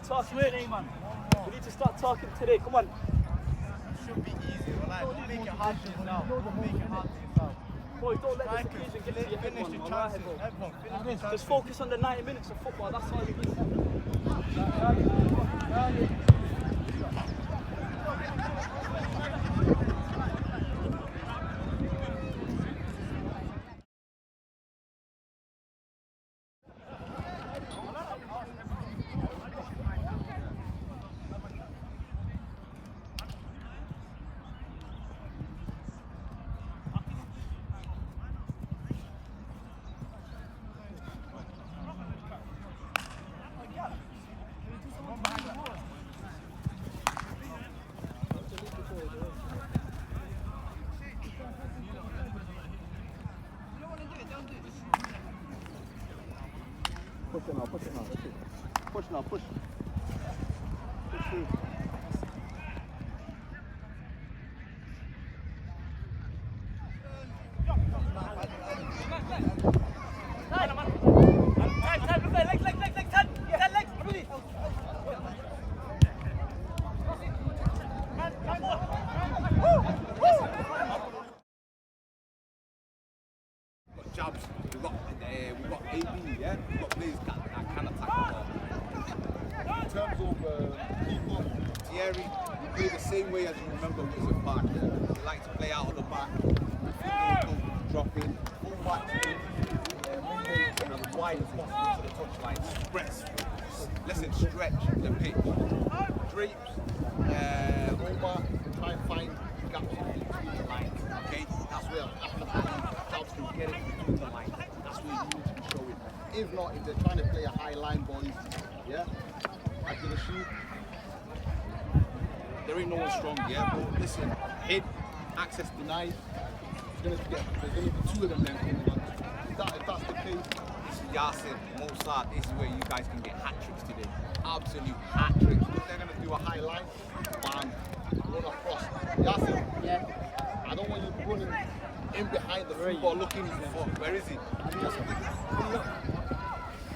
start talking today, man. We need to start talking today. Come on. It should be easy. Don't make it hard for yourself. Don't make it hard for yourself. Boy, don't let this occasion get to your head, Finish man. the chances. Everyone, finish the chances. Just focus on the 90 minutes of football. That's all you need. Push it now, push it now. Push now, push. Push through. Jobs, we've got AB, yeah? We've got players that can attack the ball. In terms of people, Thierry, we play the same way as you remember Wizard Park. Yeah? We like to play out of the back, drop in, full back in, as wide as possible to the touchline. Press. Listen, stretch the pitch. Drapes, Omar, try and find gaps in between the lines. Okay? That's where jobs can get it between the lines. That's where you need to be showing. If not, if they're trying to play a high line, boys, yeah, after the shoot, there ain't no one strong, yeah, but listen, hit, access denied, there's gonna be two of them then coming on. If that's the case, this is Yassin, Mozart, this is where you guys can get hat tricks today. Absolute hat tricks. If they're gonna do a high line, bam, run across. Yassin, Yeah. I don't want you running in behind the football looking for where is he?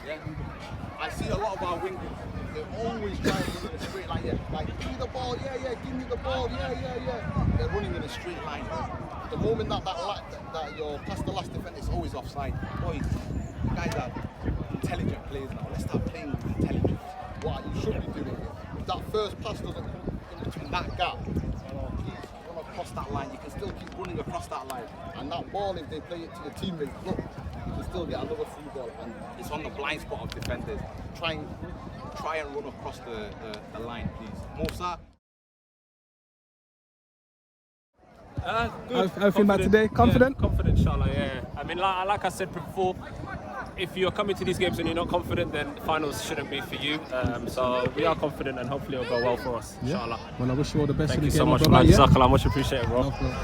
Yeah. I see a lot of our wingers, they're always trying to run in a straight line, yeah. Like, give me the ball, yeah, give me the ball, yeah. They're running in a straight line. The moment that you're past the last defender, it's always offside. Boys, you guys are intelligent players now. Let's start playing with intelligence. What you should be doing, if that first pass doesn't come in between that gap, across that line, you can still keep running across that line, and that ball, if they play it to the teammates, look, you can still get another free ball, and it's on the blind spot of defenders. Try and run across the line, please. Mosa. Good. How feel about today? Confident? Yeah, confident, inshallah, yeah. I mean, like I said before, if you're coming to these games and you're not confident, then finals shouldn't be for you. So we are confident, and hopefully it'll go well for us, inshallah. Well, I wish you all the best. Thank in you the so game, much, brother. man. Yeah? Jazakallah, much appreciated, bro. No problem.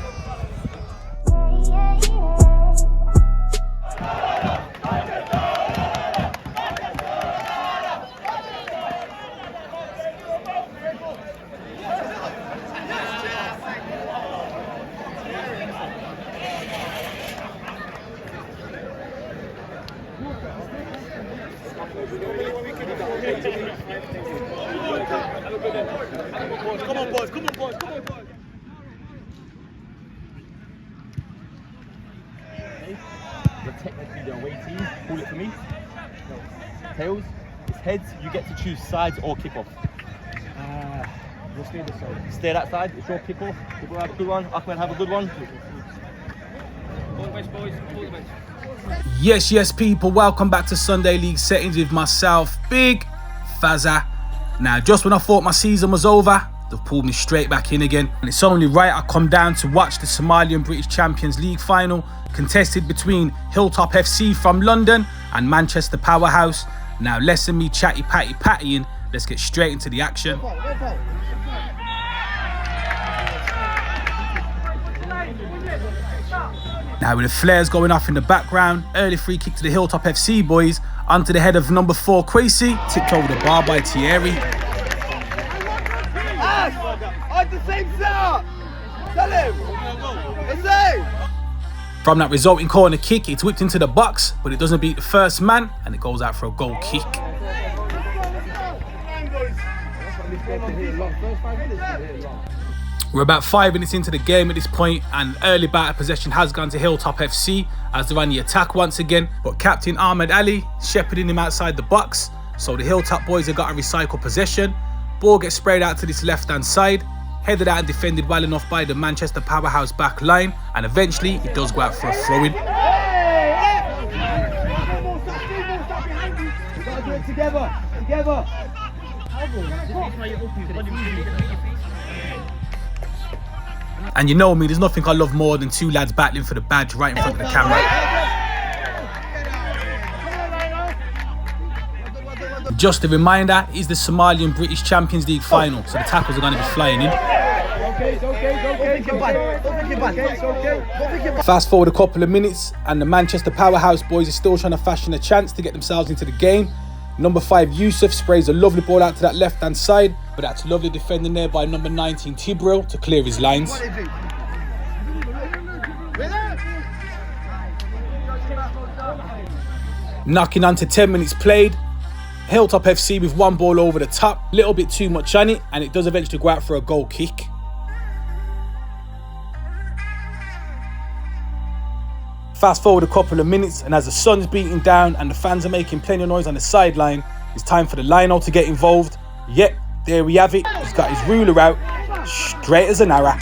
Come on, boys. We're technically the away team. Call it for me. Tails. It's heads. You get to choose sides or kickoff. We'll stay this side. Stay that side. It's your kickoff. We'll have a good one. Ahmed, have a good one. Yes, people. Welcome back to Sunday League Settings with myself, Big Fazza. Now, just when I thought my season was over, they've pulled me straight back in again. And it's only right I come down to watch the Somalian British Champions League final, contested between Hilltop FC from London and Manchester Powerhouse. Now, less than me pattying, let's get straight into the action. Now, with the flares going off in the background, early free kick to the Hilltop FC boys, onto the head of number 4 Kwesi, tipped over the bar by Thierry. On the same setup! Tell him! It's safe! From that resulting corner kick, it's whipped into the box, but it doesn't beat the first man, and it goes out for a goal kick. We're about 5 minutes into the game at this point, and early batter possession has gone to Hilltop FC as they're on the attack once again. But Captain Ahmed Ali shepherding him outside the box, so the Hilltop boys have got a recycle possession. Ball gets sprayed out to this left-hand side, headed out and defended well enough by the Manchester powerhouse back line, and eventually it does go out for a throw-in. Together. And you know me, there's nothing I love more than two lads battling for the badge right in front of the camera. Just a reminder, it's the Somalian British Champions League final, so the tackles are going to be flying in. Fast forward a couple of minutes and the Manchester powerhouse boys are still trying to fashion a chance to get themselves into the game. Number 5 Yusuf sprays a lovely ball out to that left hand side, but that's lovely defending there by number 19 Tibril to clear his lines. Knocking on to 10 minutes played. Hilltop FC with one ball over the top, little bit too much on it, and it does eventually go out for a goal kick. Fast forward a couple of minutes, and as the sun's beating down and the fans are making plenty of noise on the sideline, it's time for the Lino to get involved. Yep, there we have it. He's got his ruler out, straight as an arrow.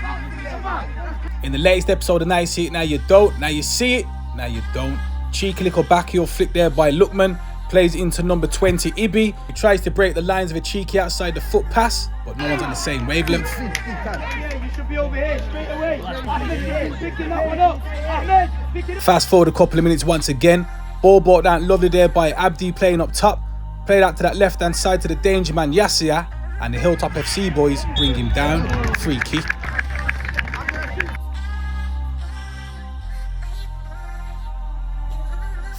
In the latest episode of Now You See It, Now You Don't, now you see it, now you don't. Cheeky little backheel flick there by Lookman, plays into number 20 Ibi, who tries to break the lines of a cheeky outside the foot pass, but no one's on the same wavelength. Fast forward a couple of minutes once again, ball brought down lovely there by Abdi playing up top, played out to that left hand side to the danger man Yassia, and the Hilltop FC boys bring him down, free kick.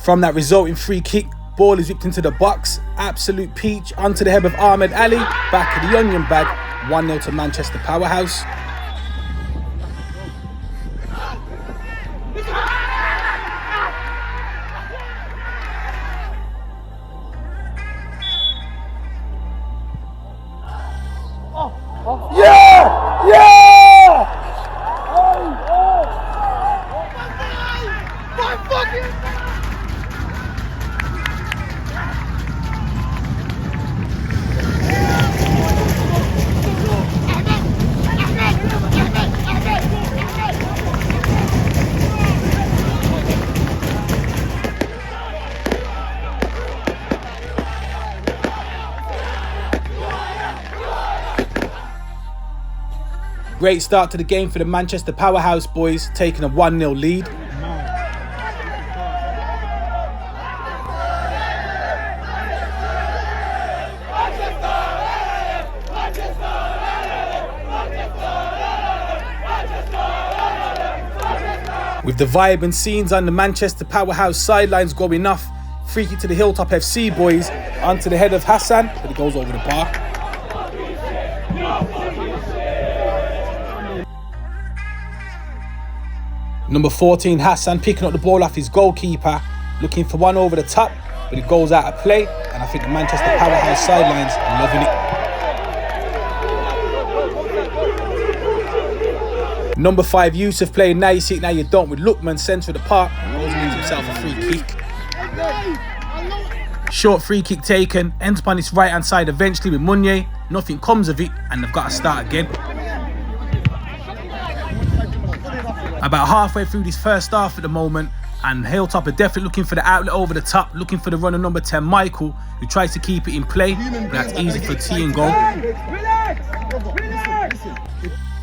From that resulting free kick, ball is whipped into the box, absolute peach onto the head of Ahmed Ali, back of the onion bag, 1-0 to Manchester powerhouse. Great start to the game for the Manchester powerhouse boys, taking a 1-0 lead. With the vibe and scenes on the Manchester powerhouse sidelines going off, free kick to the Hilltop FC boys, onto the head of Hassan, but it goes over the bar. Number 14 Hassan picking up the ball off his goalkeeper, looking for one over the top, but it goes out of play, and I think the Manchester powerhouse sidelines are loving it. Number 5 Yusuf playing Now You See It, Now You Don't with Lookman centre of the park, goes and wins himself a free kick. Short free kick taken, ends up on its right hand side eventually with Munye, nothing comes of it, and they've got to start again. About halfway through this first half at the moment, and Hilltop are definitely looking for the outlet over the top, looking for the runner number 10 Michael, who tries to keep it in play, but that's easy for T and goal.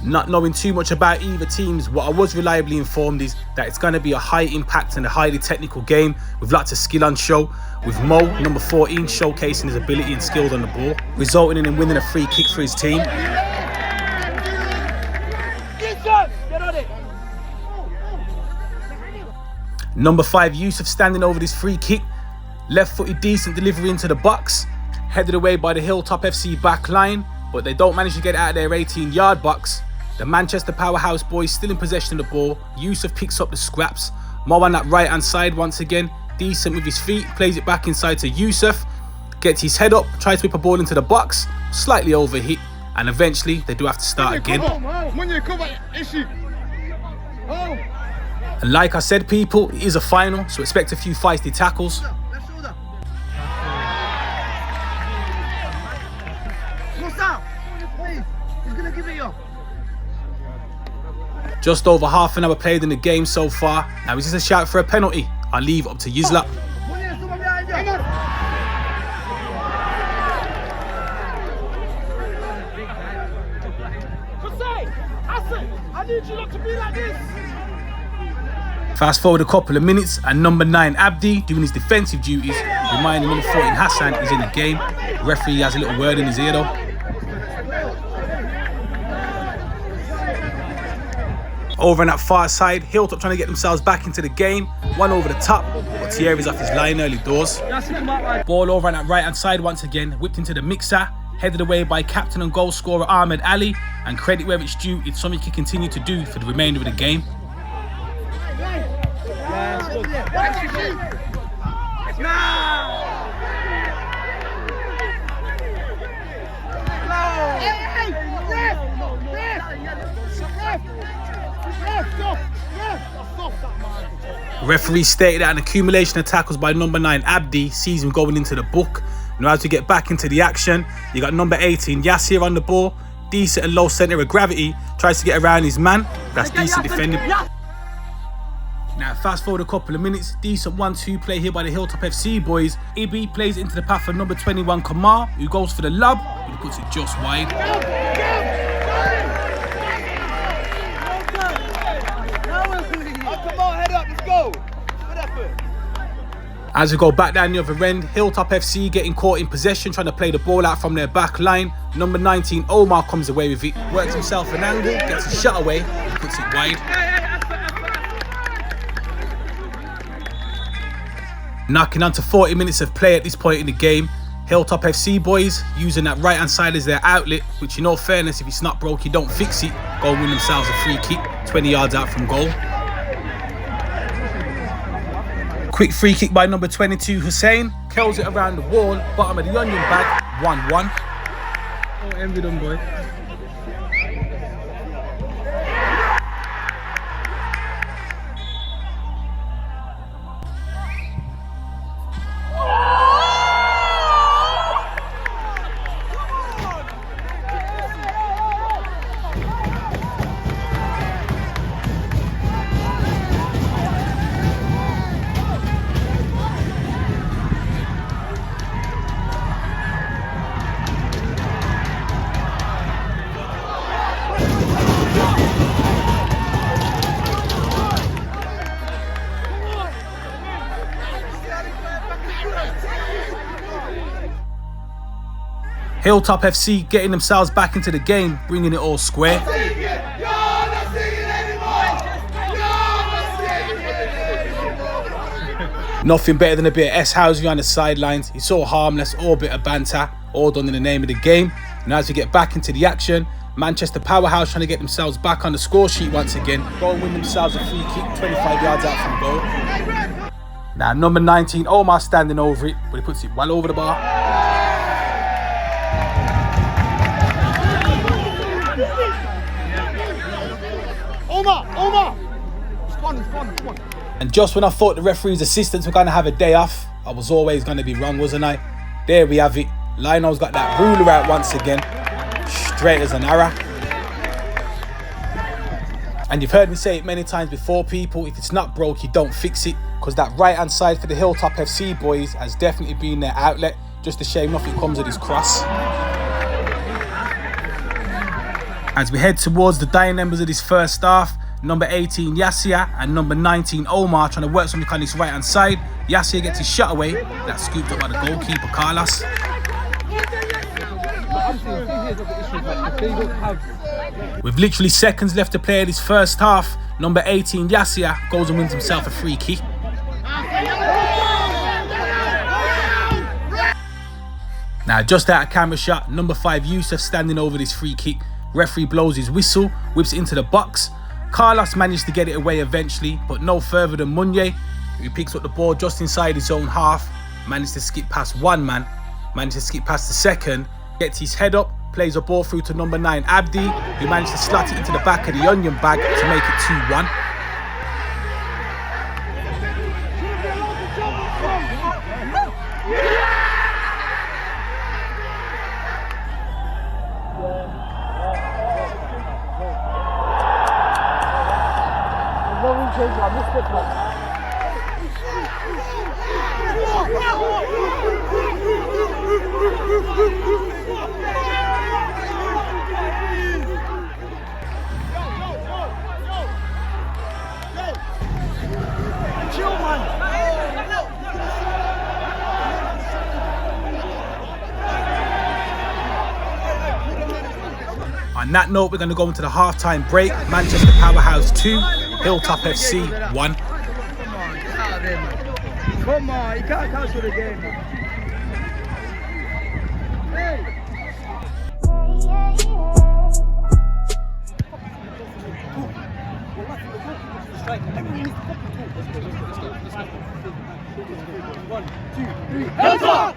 Not knowing too much about either teams, what I was reliably informed is that it's going to be a high impact and a highly technical game with lots of skill on show, with Mo, number 14, showcasing his ability and skills on the ball, resulting in him winning a free kick for his team. Number 5 Yusuf standing over this free kick, left-footed decent delivery into the box, headed away by the Hilltop FC back line, but they don't manage to get out of their 18-yard box. The Manchester powerhouse boys still in possession of the ball. Yusuf picks up the scraps. Mo on that right-hand side once again, decent with his feet, plays it back inside to Yusuf, gets his head up, tries to whip a ball into the box, slightly overhit, and eventually they do have to start again. And like I said, people, it is a final, so expect a few feisty tackles. Just over half an hour played in the game so far. Now is this a shout for a penalty? I'll leave up to Yizla. Fast forward a couple of minutes and number 9 Abdi doing his defensive duties, reminding number 14 Hassan is in the game. The referee has a little word in his ear though. Over on that far side, Hilltop trying to get themselves back into the game. One over the top, but Thierry's off his line early doors. Ball over on that right hand side once again, whipped into the mixer, headed away by captain and goal scorer Ahmed Ali, and credit where it's due, it's something he can continue to do for the remainder of the game. The referee stated that an accumulation of tackles by number 9 Abdi sees him going into the book. Now as we get back into the action, you got number 18 Yassir on the ball, decent and low centre of gravity, tries to get around his man, that's decent defending. Now fast forward a couple of minutes, decent 1-2 play here by the Hilltop FC boys. Ibi plays into the path of number 21 Kamar, who goes for the lob, but he puts it just wide. As we go back down the other end, Hilltop FC getting caught in possession, trying to play the ball out from their back line. Number 19 Omar comes away with it, works himself an angle, gets a shot away, and puts it wide. Knocking on to 40 minutes of play at this point in the game. Hilltop FC boys using that right hand side as their outlet, which in all fairness, if it's not broke, you don't fix it. Go and win themselves a free kick, 20 yards out from goal. Quick free kick by number 22 Hussein, curls it around the wall, bottom of the onion bag, 1-1. Oh, envy them, boy. Hilltop FC getting themselves back into the game, bringing it all square. Nothing better than a bit of S-housing on the sidelines. It's all harmless, all bit of banter, all done in the name of the game. And as we get back into the action, Manchester Powerhouse trying to get themselves back on the score sheet once again. Go and win themselves a free kick, 25 yards out from goal. Now number 19 Omar standing over it, but he puts it well over the bar. Omar! It's gone, come on. And just when I thought the referee's assistants were going to have a day off, I was always going to be wrong, wasn't I? There we have it. Lionel's got that ruler out once again. Straight as an arrow. And you've heard me say it many times before, people, if it's not broke, you don't fix it. Because that right hand side for the Hilltop FC boys has definitely been their outlet. Just a shame nothing comes of this cross. As we head towards the dying embers of this first half, number 18 Yassir and number 19 Omar trying to work something on this right hand side. Yassir gets his shot away, that's scooped up by the goalkeeper Carlos. With literally seconds left to play in this first half, number 18 Yassir goes and wins himself a free kick. Now just out of camera shot, number 5 Yusuf standing over this free kick. Referee blows his whistle, whips it into the box. Carlos managed to get it away eventually, but no further than Munye, who picks up the ball just inside his own half, managed to skip past one man, managed to skip past the second, Gets his head up, plays a ball through to number 9 Abdi, who managed to slot it into the back of the onion bag to make it 2-1. On that note, we're going to go into the half-time break. Manchester Powerhouse 2, Hilltop FC 1. Come on, you can't cancel the game, man. One, 2, 3, Hilltop!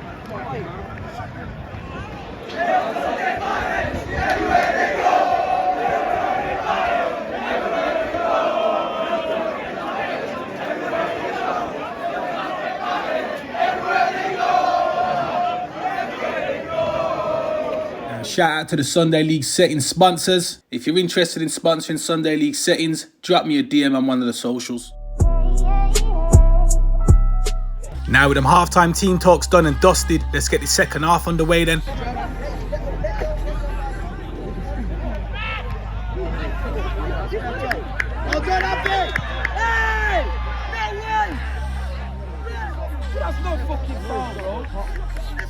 Shout out to the Sunday League Settings sponsors. If you're interested in sponsoring Sunday League Settings, drop me a DM on one of the socials. Now with them halftime team talks done and dusted, let's get the second half underway then.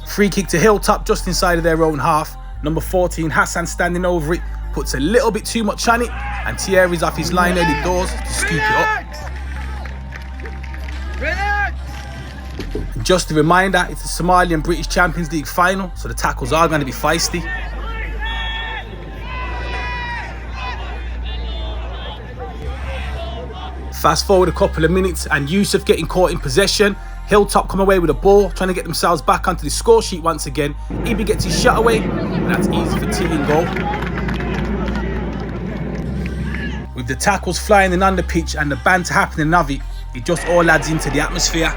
Free kick to Hilltop just inside of their own half. Number 14, Hassan standing over it, puts a little bit too much on it, and Thierry's off his line early doors to scoop it up. And just a reminder, it's the Somali and British Champions League final, so the tackles are going to be feisty. Fast forward a couple of minutes and Yusuf getting caught in possession. Hilltop come away with a ball, trying to get themselves back onto the score sheet once again. Ibi gets his shot away, and that's easy for Tilling goal. With the tackles flying in on the pitch and the banter happening of it, it just all adds into the atmosphere.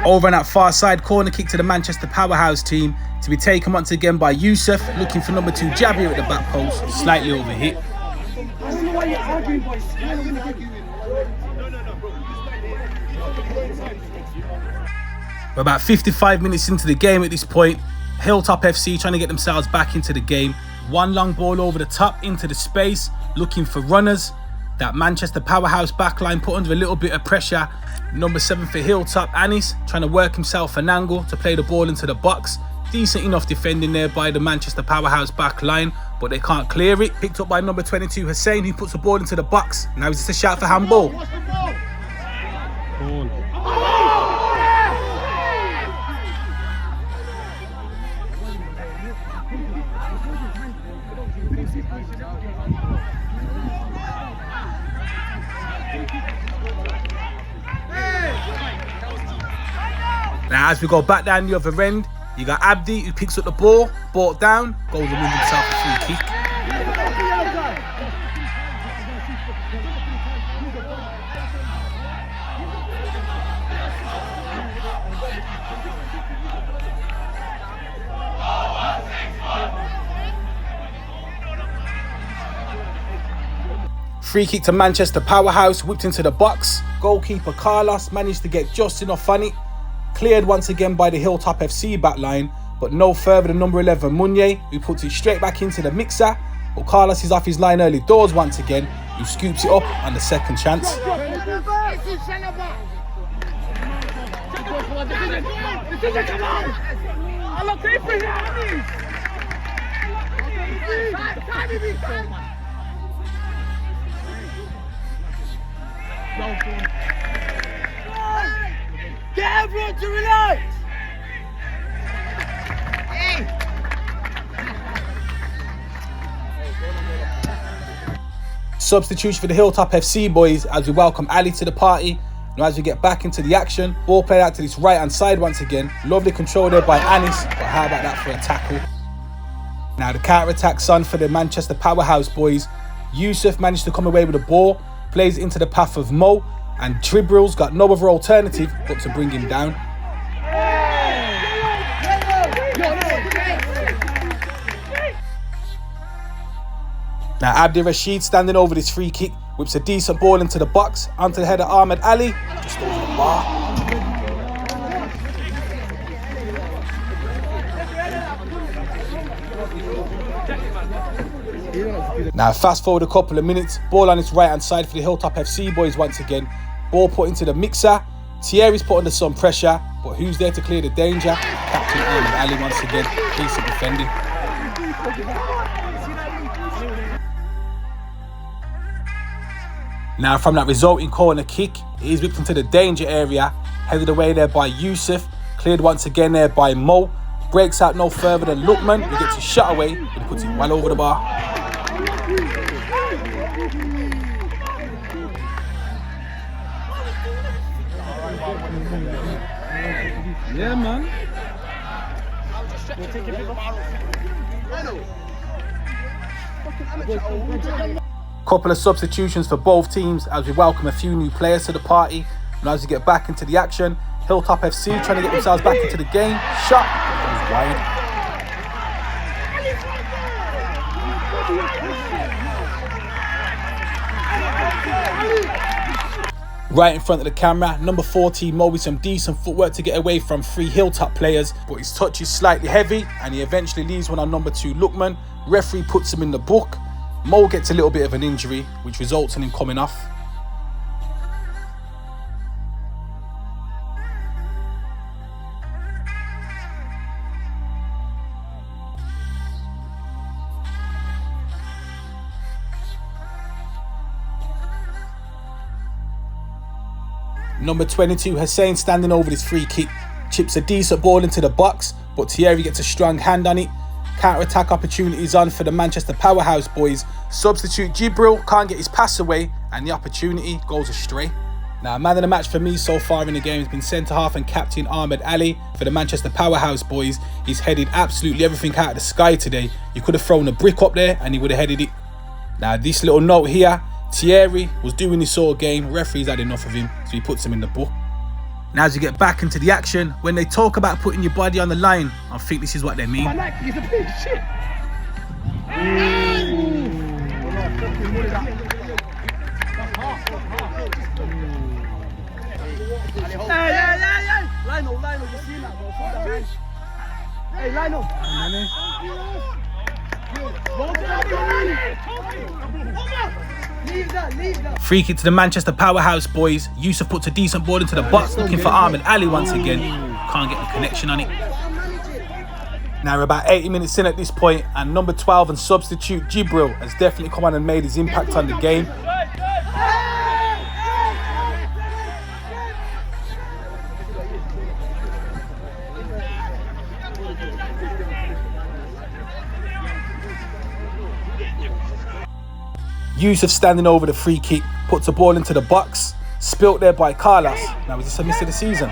Over on that far side, corner kick to the Manchester Powerhouse team to be taken once again by Yusuf, looking for number 2 Jabir at the back post, slightly overhit. We're about 55 minutes into the game at this point. Hilltop FC trying to get themselves back into the game. One long ball over the top into the space, looking for runners. That Manchester Powerhouse backline put under a little bit of pressure. Number 7 for Hilltop, Anis, trying to work himself an angle to play the ball into the box. Decent enough defending there by the Manchester Powerhouse backline, but they can't clear it. Picked up by number 22, Hussein, who puts the ball into the box. Now it's just a shout for handball. Now as we go back down the other end, you got Abdi who picks up the ball, brought down, goes and wins himself a free kick. Free kick to Manchester Powerhouse, whipped into the box. Goalkeeper Carlos managed to get just enough on it. Cleared once again by the Hilltop FC backline, but no further than number 11 Munye, who puts it straight back into the mixer. But Carlos is off his line early doors once again, who scoops it up on the second chance. Get everyone to relax! Hey! Substitution for the Hilltop FC boys as we welcome Ali to the party. Now as we get back into the action, ball played out to this right hand side once again. Lovely control there by Anis, but how about that for a tackle? Now the counter-attack's on for the Manchester powerhouse boys. Yusuf managed to come away with the ball, plays into the path of Mo, and Dribble's got no other alternative but to bring him down. Now Abdi Rashid standing over this free kick, whips a decent ball into the box, onto the head of Ahmed Ali, just over the bar. Now fast forward a couple of minutes, ball on its right hand side for the Hilltop FC boys once again. Ball put into the mixer, Thierry's put under some pressure, but who's there to clear the danger? Captain Ahmed Ali once again, decent defending. Now from that resulting corner kick, it is whipped into the danger area, headed away there by Yusuf, cleared once again there by Mo, breaks out no further than Lukman, who gets his shot away, but he puts it well over the bar. Yeah, man. Couple of substitutions for both teams as we welcome a few new players to the party. And as we get back into the action, Hilltop FC trying to get themselves back into the game. Shot goes wide. Right in front of the camera, number 14 Mo with some decent footwork to get away from 3 Hilltop players, but his touch is slightly heavy and he eventually leaves one on number 2 Lukman. Referee puts him in the book. Mo gets a little bit of an injury, which results in him coming off. Number 22 Hussein standing over this free kick, chips a decent ball into the box, but Thierry gets a strong hand on it. Counter-attack opportunities on for the Manchester powerhouse boys. Substitute Jibril can't get his pass away and the opportunity goes astray. Now, man of the match for me so far in the game has been centre-half and captain Ahmed Ali for the Manchester powerhouse boys. He's headed absolutely everything out of the sky today. You could have thrown a brick up there and he would have headed it. Now, this little note here, Thierry was doing this all game. Referee's had enough of him, so he puts him in the book. Now as you get back into the action, when they talk about putting your body on the line, I think this is what they mean. He's a big shit. Hey. Lionel, you see that, bro? Hey, Lionel. Leave that. Free kick to the Manchester powerhouse boys. Yusuf puts a decent ball into the box, looking for Ahmed Ali once again. Can't get the connection on it. Now we're about 80 minutes in at this point, and number 12 and substitute Jibril has definitely come on and made his impact on the game. Yusuf standing over the free kick, puts the ball into the box, spilt there by Carlos. Now is this a miss of the season?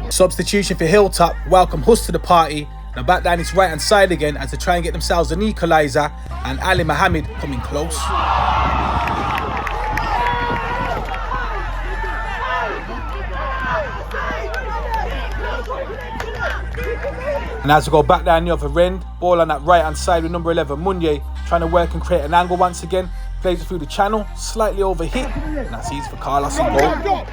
Substitution for Hilltop, welcome Hus to the party. Now back down his right hand side again as they try and get themselves an equalizer, and Ali Mohammed coming close. And as we go back down the other end, ball on that right hand side with number 11 Munye, trying to work and create an angle once again, plays it through the channel, slightly overhit, and that's easy for Carlos and goal.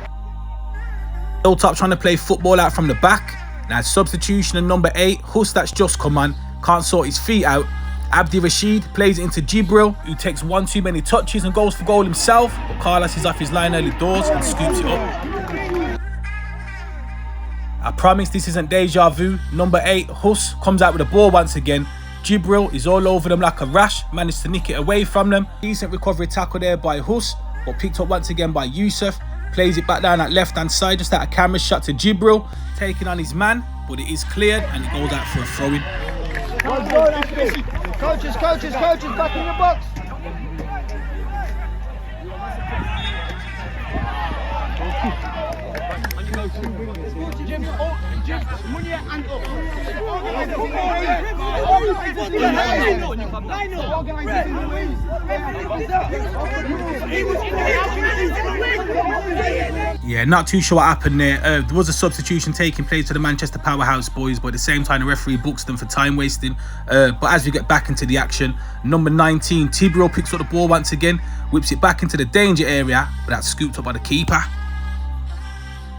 Hilltop trying to play football out from the back. Now substitution of number 8, Hus that's just come on, can't sort his feet out. Abdi Rashid plays it into Jibril, who takes one too many touches and goes for goal himself, but Carlos is off his line early doors and scoops it up. I promise this isn't deja vu. Number 8, Hus, comes out with the ball once again. Jibril is all over them like a rash, managed to nick it away from them. Decent recovery tackle there by Hus, but picked up once again by Yusuf. Plays it back down that left-hand side, just at a camera shot to Jibril, taking on his man, but it is cleared and it goes out for a throw-in. Coaches, back in the box. Yeah, not too sure what happened there. There was a substitution taking place for the Manchester Powerhouse boys, but at the same time the referee books them for time wasting. But as we get back into the action, number 19, Tibril picks up the ball once again, whips it back into the danger area, but that's scooped up by the keeper.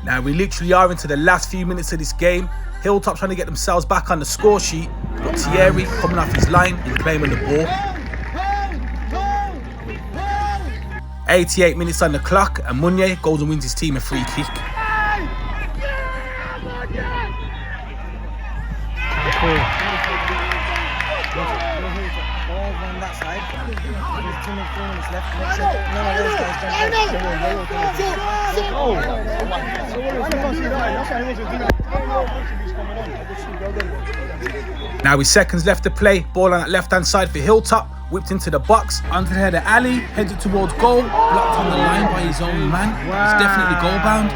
Now we literally are into the last few minutes of this game. Hilltop trying to get themselves back on the score sheet, but Thierry coming off his line and claiming the ball. 88 minutes on the clock and Meunier goes and wins his team a free kick. Now with seconds left to play, ball on that left hand side for Hilltop, whipped into the box, onto the head of Ali, heads it towards goal, blocked on the line by his own man. It's definitely goal bound.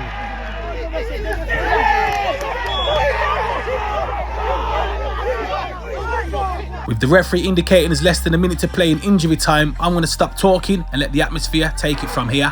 With the referee indicating there's less than a minute to play in injury time, I'm going to stop talking and let the atmosphere take it from here.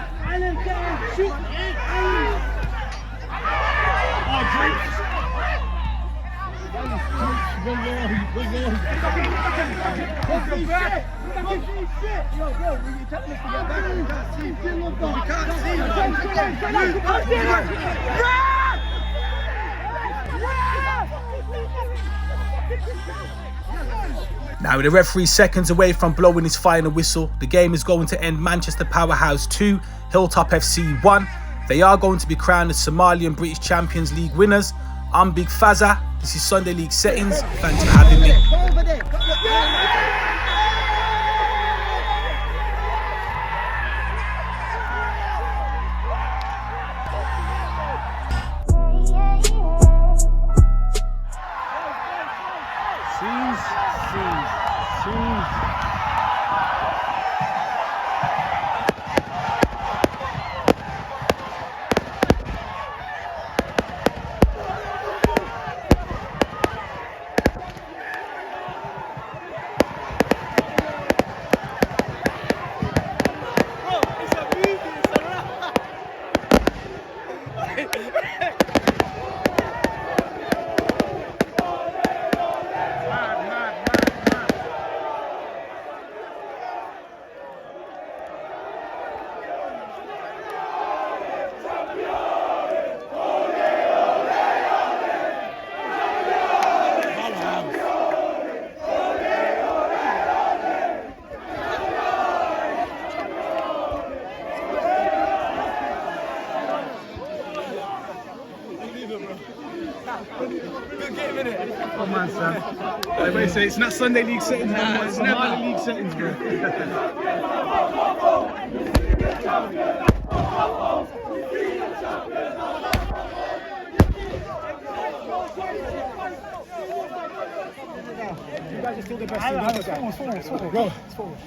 Now with the referee seconds away from blowing his final whistle, the game is going to end Manchester Powerhouse 2, Hilltop FC 1. They are going to be crowned as Somalian British Champions League winners. I'm Big Fazza, this is Sunday League Settings, thanks for having me. Come on, Sam. Everybody say it's not Sunday League Settings, man. It's Somali League Settings, bro. You guys are still the best. Bro,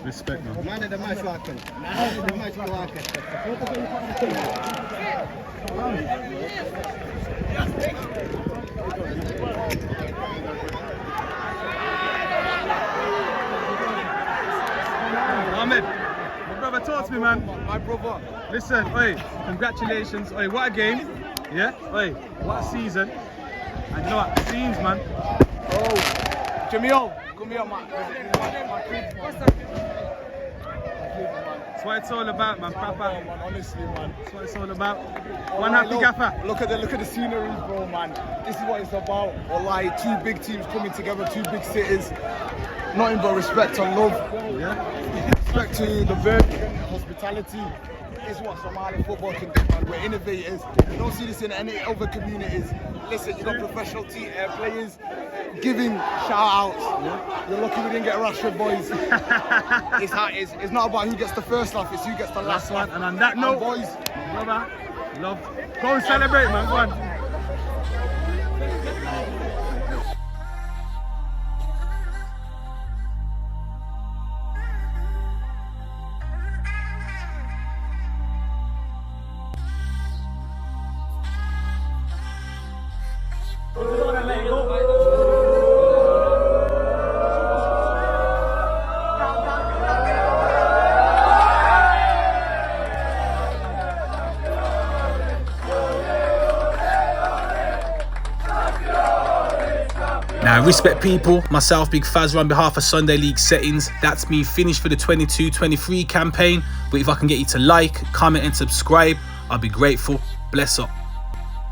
Respect, man. man of the match working. Man of the match working. Ahmed, my brother talks to me, man. My brother. Listen, oi, congratulations. Oi, what a game. Yeah? Oi, what a season. And you know what? Scenes, man. Oh, Jimmy, come here, man. That's what it's all about, man. Papa. Man, honestly, man. That's what it's all about. One happy gaffer. Look at the scenery, bro, man. This is what it's about. Wallahi, two big teams coming together, two big cities. Nothing but respect and love. Yeah. Respect to the Birmingham hospitality. This is what Somali football can do, man. We're innovators. You don't see this in any other communities. Listen, you got professional players, giving shout-outs. You're lucky we didn't get Rashford, boys. It's not about who gets the first laugh, it's who gets the last one. And on that note, boys, brother, love. Go and celebrate, man. Go on. Now, respect people, myself, Big Fazza, on behalf of Sunday League Settings, that's me finished for the 22-23 campaign. But if I can get you to like, comment and subscribe, I'll be grateful. Bless up.